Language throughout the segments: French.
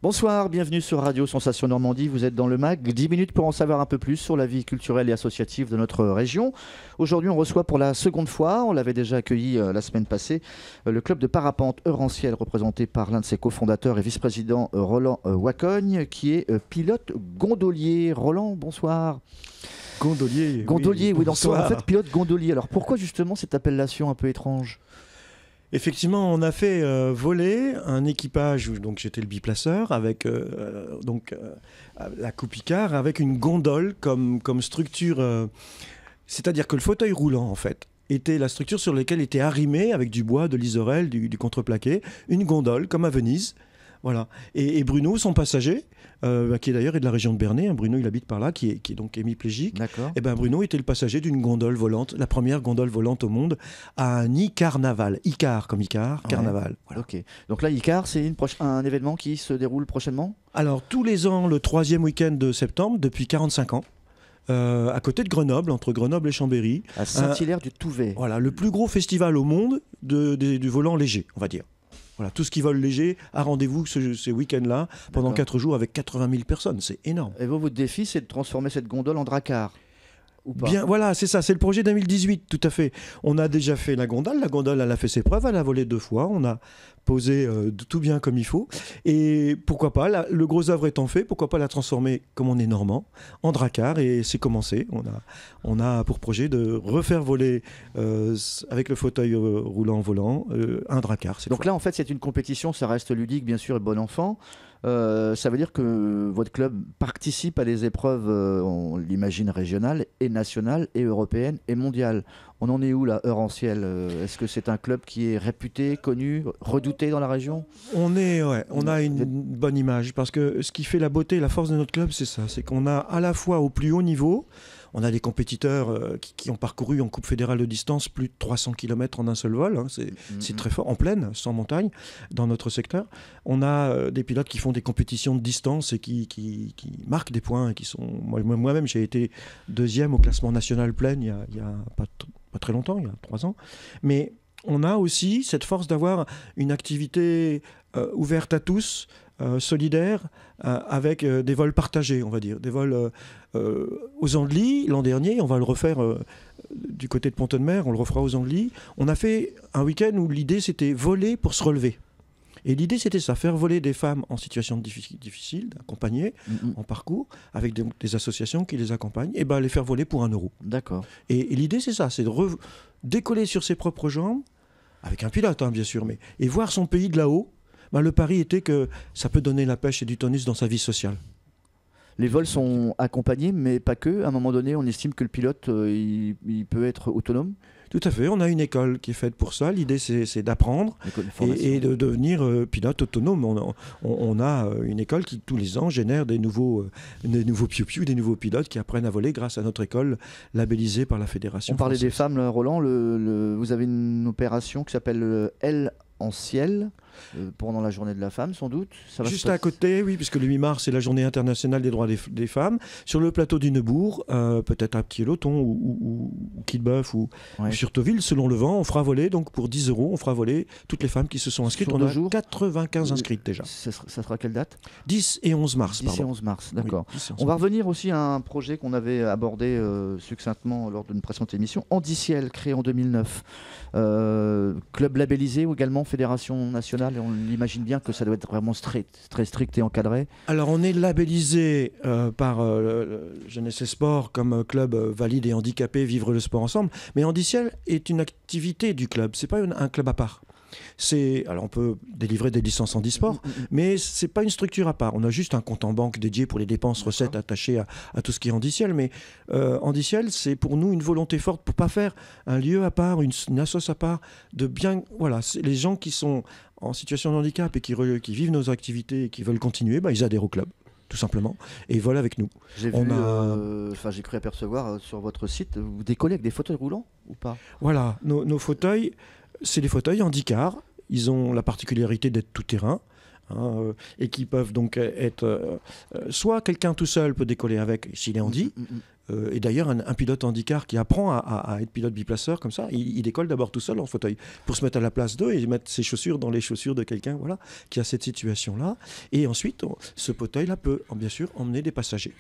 Bonsoir, bienvenue sur Radio Sensation Normandie. Vous êtes dans le MAG, 10 minutes pour en savoir un peu plus sur la vie culturelle et associative de notre région. Aujourd'hui, on reçoit pour la seconde fois, on l'avait déjà accueilli la semaine passée, le club de parapente Euranciel représenté par l'un de ses cofondateurs et vice-président Roland Wacogne, qui est pilote gondolier. Roland, bonsoir. Gondolier. Gondolier, oui, donc bonsoir. en fait pilote gondolier. Alors pourquoi justement cette appellation un peu étrange ? Effectivement, on a fait voler un équipage, donc j'étais le biplaceur, avec la coupe Icare, avec une gondole comme structure. C'est-à-dire que le fauteuil roulant, en fait, était la structure sur laquelle était arrimé, avec du bois, de l'isorel, du contreplaqué, une gondole, comme à Venise. Voilà. Et Bruno, son passager, qui est d'ailleurs de la région de Bernay, Bruno il habite par là, qui est donc hémiplégique. D'accord. Et Bruno était le passager d'une gondole volante, la première gondole volante au monde, à un Icarnaval. Icare comme Icare, Ouais. carnaval. Voilà. Ok. Donc là, Icare, c'est un événement qui se déroule prochainement ? Alors tous les ans, le 3e week-end de septembre, depuis 45 ans, à côté de Grenoble, entre Grenoble et Chambéry. À Saint-Hilaire du Touvet. Voilà, le plus gros festival au monde du volant léger, on va dire. Voilà, tout ce qui vole léger a rendez-vous ces week-ends-là pendant D'accord. 4 jours avec 80 000 personnes. C'est énorme. Et vous, votre défi, c'est de transformer cette gondole en dracar, ou pas ? Bien, voilà, c'est ça, c'est le projet 2018, tout à fait. On a déjà fait la gondole, elle a fait ses preuves, elle a volé 2 fois, on a posé tout bien comme il faut. Et pourquoi pas, le gros œuvre étant fait, pourquoi pas la transformer, comme on est normand, en dracar, et c'est commencé. On a pour projet de refaire voler, avec le fauteuil roulant volant, un dracar. Donc là, en fait, c'est une compétition, ça reste ludique, bien sûr, et bon enfant. Ça veut dire que votre club participe à des épreuves, on l'imagine, régionales et nationales et européennes et mondiales. On en est où là, Euranciel ? Est-ce que c'est un club qui est réputé, connu, redouté dans la région ? On a une bonne image, parce que ce qui fait la beauté et la force de notre club, c'est ça, c'est qu'on a à la fois au plus haut niveau, on a des compétiteurs qui ont parcouru en Coupe fédérale de distance plus de 300 km en un seul vol, hein, c'est très fort, en plaine, sans montagne, dans notre secteur. On a des pilotes qui font des compétitions de distance et qui marquent des points, et qui sont... Moi-même, j'ai été 2e au classement national plaine il y a pas très longtemps, il y a 3 ans. Mais on a aussi cette force d'avoir une activité ouverte à tous, solidaire, avec des vols partagés, on va dire. Des vols aux Andelys, l'an dernier, on va le refaire du côté de Pont-de-Mer, on le refera aux Andelys. On a fait un week-end où l'idée, c'était voler pour se relever. Et l'idée, c'était ça, faire voler des femmes en situation difficile, accompagnées, en parcours, avec des associations qui les accompagnent, et les faire voler pour 1 euro. D'accord. Et l'idée, c'est ça, c'est de décoller sur ses propres jambes, avec un pilote, hein, bien sûr, et voir son pays de là-haut. Le pari était que ça peut donner la pêche et du tonus dans sa vie sociale. Les vols sont accompagnés, mais pas que. À un moment donné, on estime que le pilote, il peut être autonome. Tout à fait, on a une école qui est faite pour ça. L'idée, c'est d'apprendre et de devenir pilote autonome. On a une école qui, tous les ans, génère des nouveaux piou-piou, des nouveaux pilotes qui apprennent à voler grâce à notre école labellisée par la Fédération On parlait française. des femmes, Roland. Vous avez une opération qui s'appelle L en ciel, pendant la journée de la femme, sans doute. Ça va Juste à côté, oui, puisque le 8 mars, c'est la journée internationale des droits des femmes. Sur le plateau du Neubourg, peut-être à Petit-Loton ou Quillebeuf ou sur Tauville, selon le vent, on fera voler, donc pour 10 euros, on fera voler toutes les femmes qui se sont inscrites. On a 95 inscrites déjà. Ça sera quelle date ? 10 et 11 mars. 10 et 11 mars, d'accord. Oui, 10 et 11 on va revenir aussi à un projet qu'on avait abordé succinctement lors d'une précédente émission, Andiciel, créé en 2009. Club labellisé ou également fédération nationale, et on l'imagine bien que ça doit être vraiment très strict et encadré. Alors on est labellisé par Jeunesse et Sport comme club valide et handicapé, vivre le sport ensemble, mais Andiciel est une activité du club, c'est pas un club à part. Alors on peut délivrer des licences handisport, mais c'est pas une structure à part. On a juste un compte en banque dédié pour les dépenses, recettes attachées à tout ce qui est Andiciel. Mais Andiciel, c'est pour nous une volonté forte pour pas faire un lieu à part, une assoce à part, de bien, voilà, les gens qui sont en situation de handicap et qui vivent nos activités et qui veulent continuer, ils adhèrent au club. Tout simplement, et ils volent avec nous. J'ai cru apercevoir sur votre site, vous décollez avec des fauteuils roulants ou pas ? Voilà, nos fauteuils, c'est des fauteuils Handicar. Ils ont la particularité d'être tout-terrain, et qui peuvent donc être... soit quelqu'un tout seul peut décoller avec s'il est handi, Et d'ailleurs, un pilote handicap qui apprend à être pilote biplaceur comme ça, il décolle d'abord tout seul en fauteuil pour se mettre à la place d'eux et mettre ses chaussures dans les chaussures de quelqu'un, voilà, qui a cette situation-là. Et ensuite, ce fauteuil-là peut, bien sûr, emmener des passagers.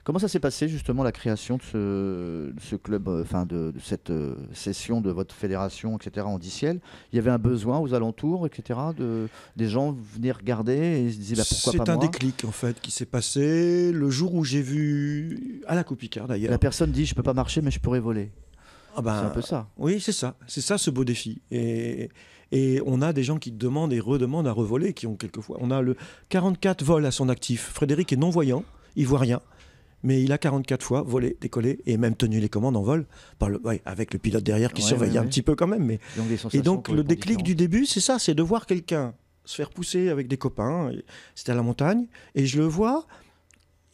Comment ça s'est passé justement la création de ce club, enfin de cette session de votre fédération, etc. Handiciel? Il y avait un besoin aux alentours, etc. Des gens venaient regarder et ils se disaient bah, pourquoi pas moi? C'est un déclic en fait qui s'est passé le jour où j'ai vu à la Coupe Picard d'ailleurs. La personne dit je peux pas marcher mais je pourrais voler. Ah ben, c'est un peu ça. Oui, c'est ça ce beau défi. Et on a des gens qui demandent et redemandent à revoler, qui ont quelquefois. On a le 44 vols à son actif. Frédéric est non-voyant, il voit rien. Mais il a 44 fois volé, décollé et même tenu les commandes en vol, avec le pilote derrière qui surveillait un petit peu quand même. Mais... Et donc le déclic du début, c'est ça, c'est de voir quelqu'un se faire pousser avec des copains. C'était à la montagne et je le vois,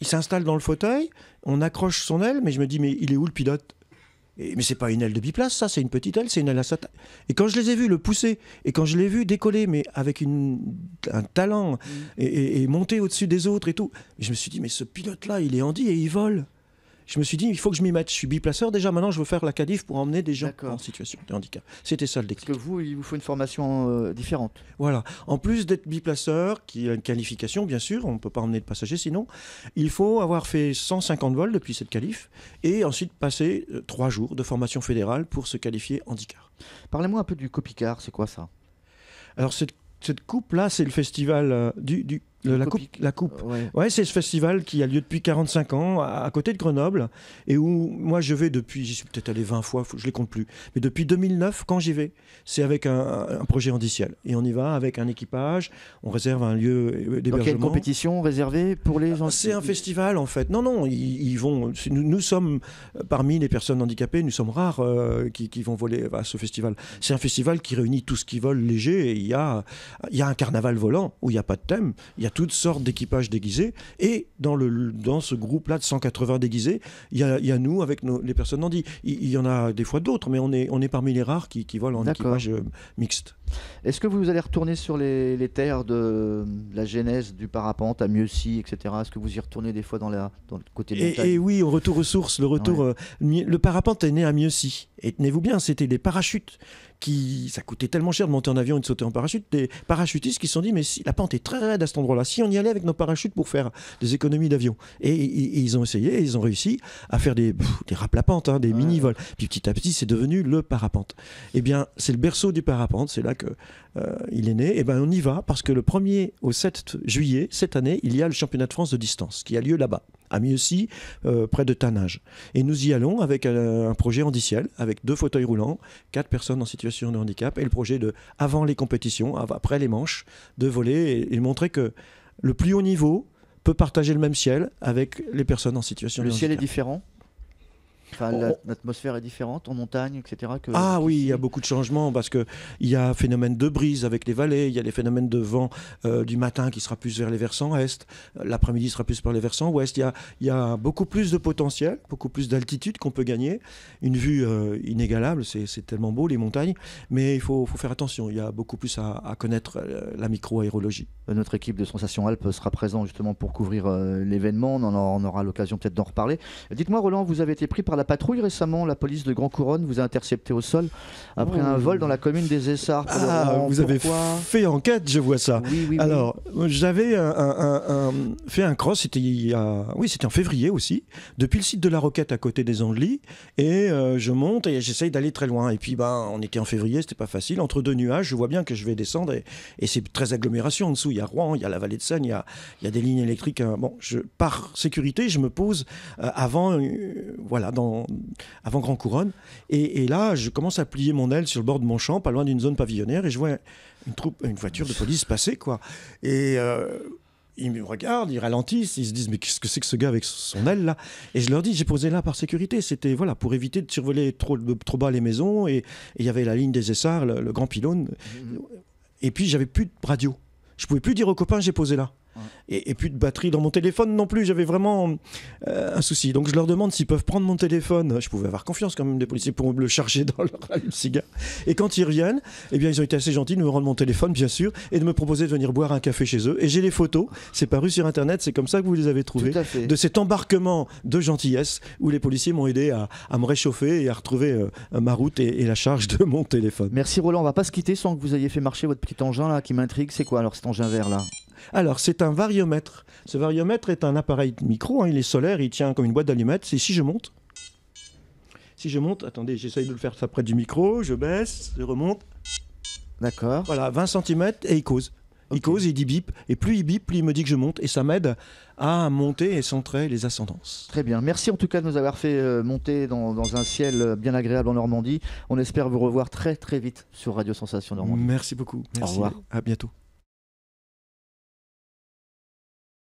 il s'installe dans le fauteuil, on accroche son aile, mais je me dis mais il est où le pilote? Mais c'est pas une aile de biplace, ça, c'est une petite aile, c'est une aile à sa taille. Et quand je les ai vus le pousser, et quand je l'ai vu décoller, mais avec un talent, et monter au-dessus des autres et tout, je me suis dit, mais ce pilote-là, il est handi et il vole. Je me suis dit, il faut que je m'y mette. Je suis biplaceur, déjà maintenant, je veux faire la qualif pour emmener des gens en situation de handicap. C'était ça le déclic. Parce que vous, il vous faut une formation différente. Voilà. En plus d'être biplaceur, qui a une qualification, bien sûr, on ne peut pas emmener de passagers sinon, il faut avoir fait 150 vols depuis cette qualif et ensuite passer 3 jours de formation fédérale pour se qualifier handicap. Parlez-moi un peu du Copicard, c'est quoi ça? Alors cette coupe-là, c'est le festival la coupe. Ouais, c'est ce festival qui a lieu depuis 45 ans à côté de Grenoble et où moi je vais depuis, j'y suis peut-être allé 20 fois, je les compte plus. Mais depuis 2009, quand j'y vais, c'est avec un projet handiciel. Et on y va avec un équipage, on réserve un lieu d'hébergement. Donc il y a une compétition réservée pour les gens? C'est un festival en fait. Non, ils vont. Nous sommes parmi les personnes handicapées, nous sommes rares qui vont voler à ce festival. C'est un festival qui réunit tout ce qui vole léger. Et il y a un carnaval volant où il n'y a pas de thème. Il y a toutes sortes d'équipages déguisés. Et dans ce groupe-là de 180 déguisés, il y a nous avec les personnes handies. Il y en a des fois d'autres, mais on est parmi les rares qui volent en équipage mixte. Est-ce que vous allez retourner sur les terres de la genèse du parapente à Mieuxy, etc. Est-ce que vous y retournez des fois dans le côté montagne? Et oui, au retour aux sources, le parapente est né à Mieuxy. Et tenez-vous bien, c'était des parachutes ça coûtait tellement cher de monter en avion et de sauter en parachute, des parachutistes qui se sont dit mais si la pente est très raide à cet endroit-là, si on y allait avec nos parachutes pour faire des économies d'avion. Et ils ont essayé, et ils ont réussi à faire des raplapentes, des mini-vols. Puis petit à petit, c'est devenu le parapente. Eh bien, c'est le berceau du parapente, c'est là que il est né. Et ben on y va parce que le 1er au 7 juillet, cette année, il y a le championnat de France de distance qui a lieu là-bas, à Mieuxy, près de Tannage. Et nous y allons avec un projet handiciel, avec 2 fauteuils roulants, 4 personnes en situation de handicap, et le projet avant les compétitions, après les manches, de voler et montrer que le plus haut niveau peut partager le même ciel avec les personnes en situation de handicap. Le ciel est différent? Enfin, l'atmosphère est différente en montagne, etc. Oui, il y a beaucoup de changements parce qu'il y a un phénomène de brise avec les vallées, il y a des phénomènes de vent du matin qui sera plus vers les versants est, l'après-midi sera plus par les versants ouest. Il y a beaucoup plus de potentiel, beaucoup plus d'altitude qu'on peut gagner. Une vue inégalable, c'est tellement beau les montagnes, mais il faut faire attention, il y a beaucoup plus à connaître la micro-aérologie. Notre équipe de Sensation Alpes sera présente justement pour couvrir l'événement, on aura l'occasion peut-être d'en reparler. Dites-moi Roland, vous avez été pris par la patrouille récemment, la police de Grand Couronne vous a intercepté au sol après un vol dans la commune des Essarts. Vous avez fait enquête, je vois ça. Oui. Alors, j'avais fait un cross, c'était en février aussi, depuis le site de la Roquette à côté des Andelys, et je monte et j'essaye d'aller très loin. Et puis, on était en février, c'était pas facile. Entre 2 nuages, je vois bien que je vais descendre et c'est très agglomération en dessous. Il y a Rouen, il y a la vallée de Seine, il y a des lignes électriques. Par sécurité, je me pose avant Grand Couronne. Et là, je commence à plier mon aile sur le bord de mon champ, pas loin d'une zone pavillonnaire, et je vois une voiture de police passer, quoi. Et ils me regardent, ils ralentissent, ils se disent mais qu'est-ce que c'est que ce gars avec son aile là? Et je leur dis j'ai posé là par sécurité, c'était pour éviter de survoler trop bas les maisons, et il y avait la ligne des Essarts, le grand pylône. Et puis j'avais plus de radio. Je pouvais plus dire aux copains j'ai posé là. Et plus de batterie dans mon téléphone non plus. J'avais vraiment un souci. Donc je leur demande s'ils peuvent prendre mon téléphone. Je pouvais avoir confiance quand même des policiers pour me le charger dans leur allume-cigare. Et quand ils reviennent, eh bien, ils ont été assez gentils de me rendre mon téléphone, bien sûr, et de me proposer de venir boire un café chez eux. Et j'ai les photos. C'est paru sur Internet. C'est comme ça que vous les avez trouvées. De cet embarquement de gentillesse où les policiers m'ont aidé à me réchauffer et à retrouver ma route et la charge de mon téléphone. Merci Roland. On va pas se quitter sans que vous ayez fait marcher votre petit engin là qui m'intrigue. C'est quoi alors cet engin vert là? Alors, c'est un variomètre. Ce variomètre est un appareil de micro, il est solaire, il tient comme une boîte d'allumettes. C'est si je monte, attendez, j'essaye de le faire ça près du micro, je baisse, je remonte. D'accord. Voilà, 20 cm et il cause. Il cause, il dit bip, et plus il bip, plus il me dit que je monte, et ça m'aide à monter et centrer les ascendances. Très bien, merci en tout cas de nous avoir fait monter dans un ciel bien agréable en Normandie. On espère vous revoir très très vite sur Radio Sensation Normandie. Merci beaucoup. Merci. Au revoir. À bientôt.